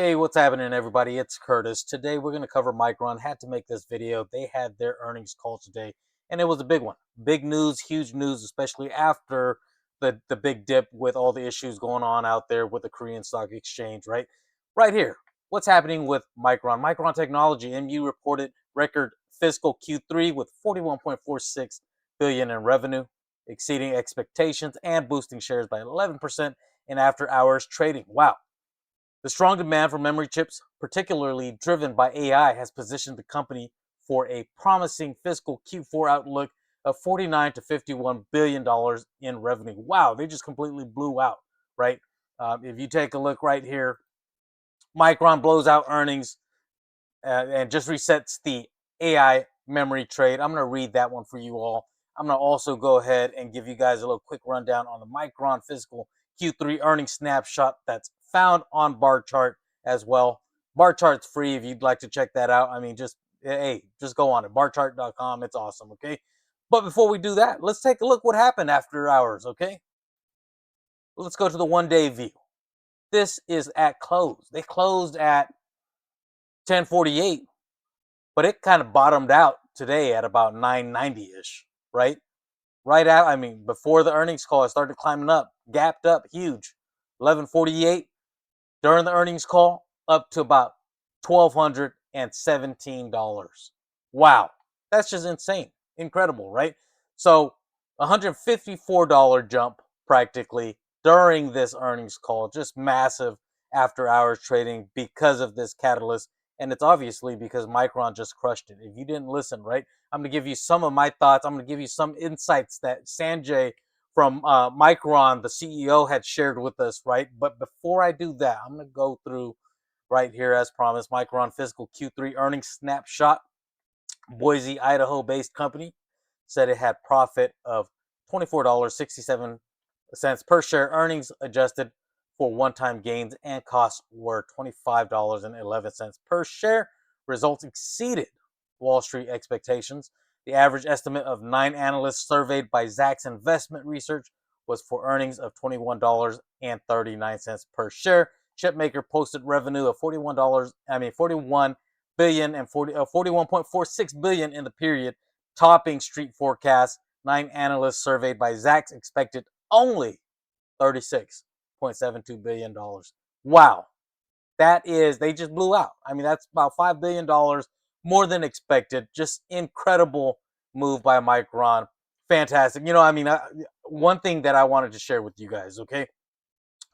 Hey, what's happening, everybody? It's Curtis. Today we're going to cover Micron. Had to make this video. They had their earnings call today, and it was a big one. Big news, huge news, especially after the big dip with all the issues going on out there with the Korean Stock Exchange, right? Right here. What's happening with Micron? Micron Technology, MU reported record fiscal Q3 with 41.46 billion in revenue, exceeding expectations and boosting shares by 11% in after hours trading. Wow. The strong demand for memory chips, particularly driven by AI, has positioned the company for a promising fiscal Q4 outlook of 49 to 51 billion dollars in revenue. Wow, they just completely blew out, right? If you take a look right here, Micron blows out earnings and just resets the AI memory trade. I'm going to read that one for you all. I'm going to also go ahead and give you guys a little quick rundown on the Micron fiscal Q3 earnings snapshot that's found on bar chart as well. Bar chart's free if you'd like to check that out. I mean, just go on it, barchart.com. It's awesome, okay? But before we do that, let's take a look what happened after hours, okay? Let's go to the 1-day view. This is at close. They closed at 10:48, but it kind of bottomed out today at about 990-ish, right? Right out, I mean, before the earnings call, it started climbing up, gapped up huge. 11:48 during the earnings call, up to about $1,217. Wow, that's just insane, incredible, right? So, $154 jump practically during this earnings call, just massive after hours trading because of this catalyst. And it's obviously because Micron just crushed it. If you didn't listen, right, I'm going to give you some of my thoughts. I'm going to give you some insights that Sanjay from Micron, the CEO, had shared with us, right? But before I do that, I'm going to go through right here, as promised, Micron fiscal Q3 earnings snapshot. Boise, Idaho based company said it had profit of $24.67 per share. Earnings adjusted for one-time gains and costs were $25.11 per share. Results exceeded Wall Street expectations. The average estimate of 9 analysts surveyed by Zacks Investment Research was for earnings of $21.39 per share. Chipmaker posted revenue of $41 billion and 41.46 billion in the period, topping street forecasts. 9 analysts surveyed by Zacks expected only $36.72 billion. Wow. That is, they just blew out. I mean, that's about $5 billion more than expected. Just incredible move by Micron. Fantastic. One thing that I wanted to share with you guys, okay?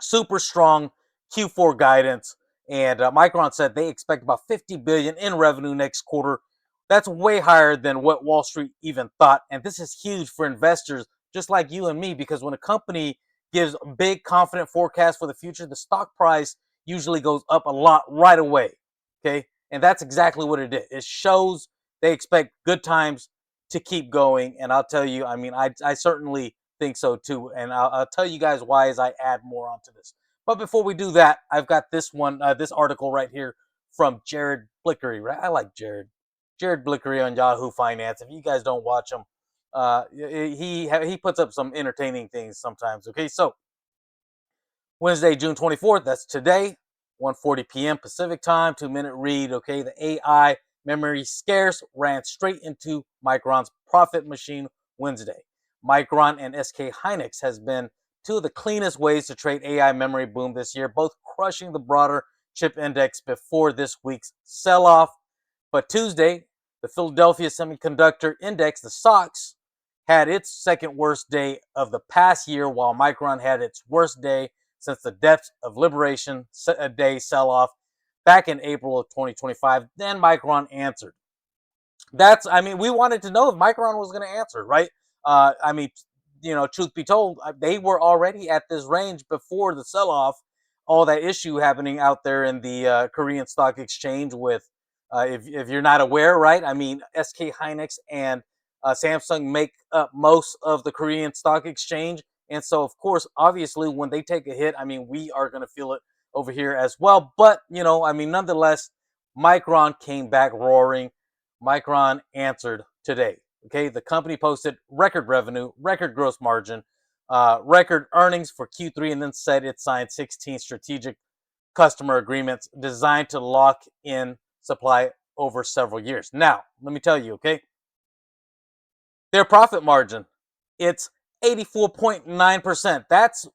Super strong Q4 guidance. And Micron said they expect about 50 billion in revenue next quarter. That's way higher than what Wall Street even thought. And this is huge for investors just like you and me, because when a company gives a big confident forecast for the future, the stock price usually goes up a lot right away. Okay. And that's exactly what it did. It shows they expect good times to keep going. And I'll tell you, I certainly think so too. And I'll tell you guys why as I add more onto this. But before we do that, I've got this one, this article right here from Jared Blickery. Right? I like Jared Blickery on Yahoo Finance. If you guys don't watch him, he puts up some entertaining things sometimes. Okay, so Wednesday, June 24th, that's today, 1:40 p.m. Pacific time, 2-minute read. Okay, the AI memory scarce ran straight into Micron's profit machine Wednesday. Micron and SK Hynix has been two of the cleanest ways to trade AI memory boom this year, both crushing the broader chip index before this week's sell-off. But Tuesday, the Philadelphia Semiconductor Index, the SOX, had its second worst day of the past year, while Micron had its worst day since the depths of Liberation Day sell-off back in April of 2025. Then Micron answered. We wanted to know if Micron was going to answer, right? Truth be told, they were already at this range before the sell-off, all that issue happening out there in the Korean Stock Exchange with, if you're not aware, right? I mean, SK Hynix and Samsung make up most of the Korean Stock Exchange. And so, of course, obviously, when they take a hit, we are going to feel it over here as well. But, nonetheless, Micron came back roaring. Micron answered today. Okay, the company posted record revenue, record gross margin, record earnings for Q3, and then said it signed 16 strategic customer agreements designed to lock in supply over several years. Now, let me tell you, okay, their profit margin, it's 84.9%. That's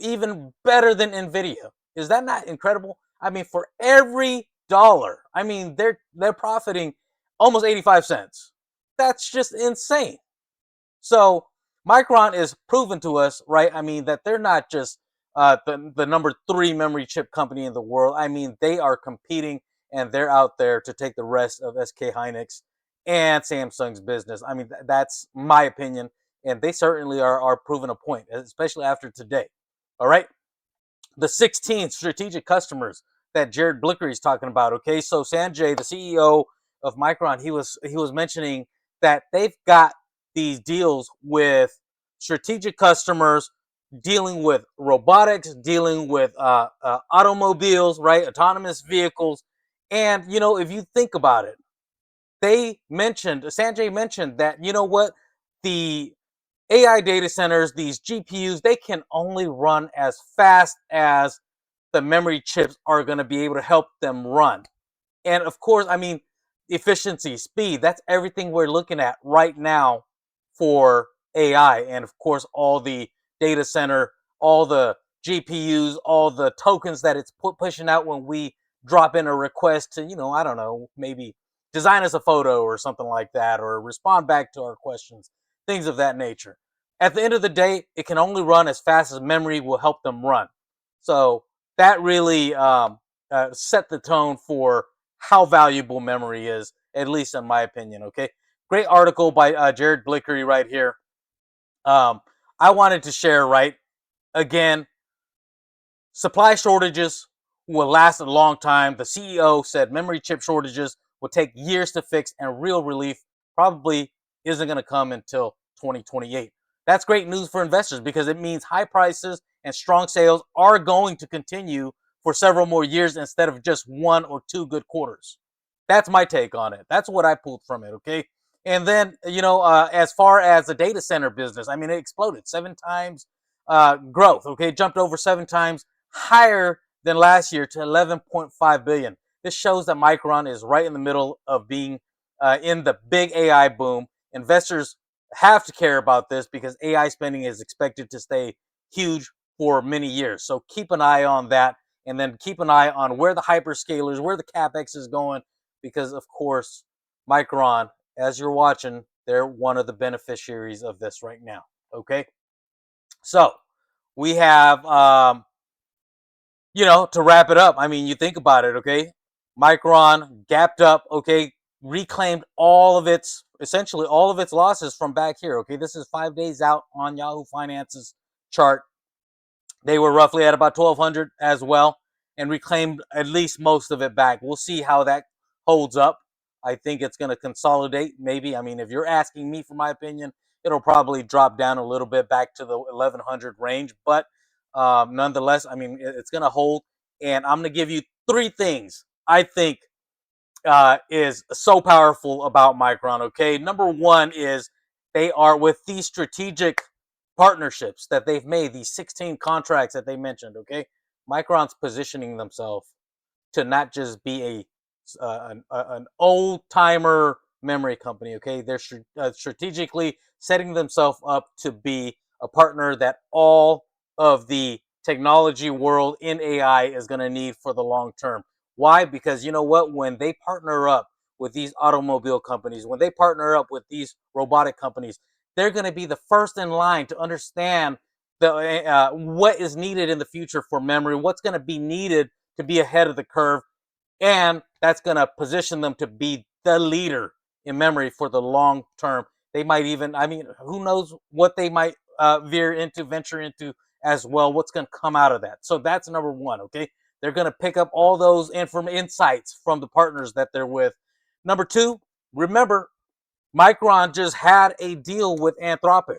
even better than NVIDIA. Is that not incredible? I mean, for every dollar, I mean, they're profiting almost 85 cents. That's just insane. So Micron is proven to us, right? I mean, that they're not just the number three memory chip company in the world. I mean, they are competing and they're out there to take the rest of SK Hynix and Samsung's business. I mean, that's my opinion. And they certainly are proving a point, especially after today. All right. The 16 strategic customers that Jared Blicker is talking about. Okay. So Sanjay, the CEO of Micron, he was mentioning that they've got these deals with strategic customers dealing with robotics, dealing with automobiles, right? Autonomous vehicles. And, if you think about it, Sanjay mentioned that, you know what? The AI data centers, these GPUs, they can only run as fast as the memory chips are going to be able to help them run. And of course, I mean, efficiency, speed, that's everything we're looking at right now for AI. And of course, all the data center, all the GPUs, all the tokens that it's pushing out when we drop in a request to, I don't know, maybe design us a photo or something like that, or respond back to our questions, things of that nature. At the end of the day, it can only run as fast as memory will help them run. So that really set the tone for how valuable memory is, at least in my opinion. Okay, great article by Jared Blickery right here. Um, I wanted to share, right, again, supply shortages will last a long time. The CEO said memory chip shortages will take years to fix, and real relief probably isn't going to come until 2028. That's great news for investors because it means high prices and strong sales are going to continue for several more years instead of just one or two good quarters. That's my take on it. That's what I pulled from it. Okay. And then, as far as the data center business, I mean, it exploded 7 times growth. Okay. Jumped over 7 times higher than last year to 11.5 billion. This shows that Micron is right in the middle of being in the big AI boom. Investors have to care about this because AI spending is expected to stay huge for many years. So keep an eye on that, and then keep an eye on where the hyperscalers, where the capex is going, because of course, Micron, as you're watching, they're one of the beneficiaries of this right now. Okay, so we have to wrap it up, I mean, you think about it, okay? Micron gapped up, okay, reclaimed essentially all of its losses from back here, okay? This is 5 days out on Yahoo Finance's chart. They were roughly at about 1,200 as well and reclaimed at least most of it back. We'll see how that holds up. I think it's going to consolidate, maybe. I mean, if you're asking me for my opinion, it'll probably drop down a little bit back to the 1,100 range. But nonetheless, I mean, it's going to hold. And I'm going to give you 3 things I think is so powerful about Micron. Okay, number one is they are with these strategic partnerships that they've made, these 16 contracts that they mentioned. Okay, Micron's positioning themselves to not just be an old timer memory company. Okay, they're strategically setting themselves up to be a partner that all of the technology world in AI is going to need for the long term. Why? Because you know what? When they partner up with these automobile companies, when they partner up with these robotic companies, they're going to be the first in line to understand what is needed in the future for memory, what's going to be needed to be ahead of the curve, and that's going to position them to be the leader in memory for the long term. They might even, I mean, who knows what they might venture into as well, what's going to come out of that. So that's number one, okay? They're going to pick up all those insights from the partners that they're with. Number two, remember, Micron just had a deal with Anthropic,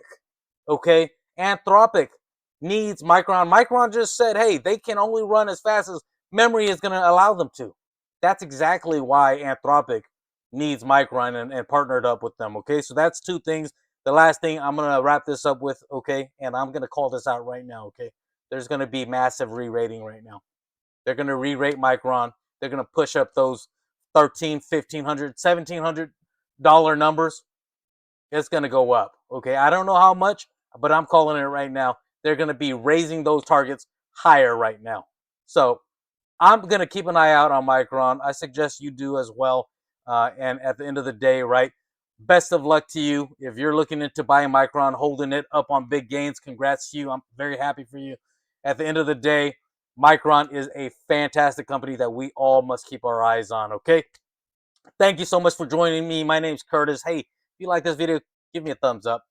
okay? Anthropic needs Micron. Micron just said, hey, they can only run as fast as memory is going to allow them to. That's exactly why Anthropic needs Micron and partnered up with them, okay? So that's 2 things. The last thing I'm going to wrap this up with, okay? And I'm going to call this out right now, okay? There's going to be massive re-rating right now. They're going to re-rate Micron. They're going to push up those 13, 1500, $1,700 numbers. It's going to go up. Okay, I don't know how much, but I'm calling it right now. They're going to be raising those targets higher right now. So I'm going to keep an eye out on Micron. I suggest you do as well. And at the end of the day, right, best of luck to you. If you're looking into buying Micron, holding it up on big gains, congrats to you. I'm very happy for you. At the end of the day, Micron is a fantastic company that we all must keep our eyes on, okay? Thank you so much for joining me. My name's Curtis. Hey, if you like this video, give me a thumbs up.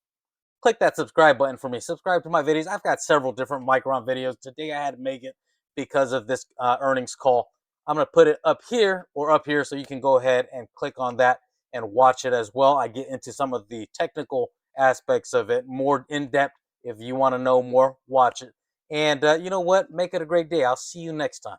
Click that subscribe button for me. Subscribe to my videos. I've got several different Micron videos. Today I had to make it because of this earnings call. I'm going to put it up here or up here so you can go ahead and click on that and watch it as well. I get into some of the technical aspects of it more in depth. If you want to know more, watch it. And you know what? Make it a great day. I'll see you next time.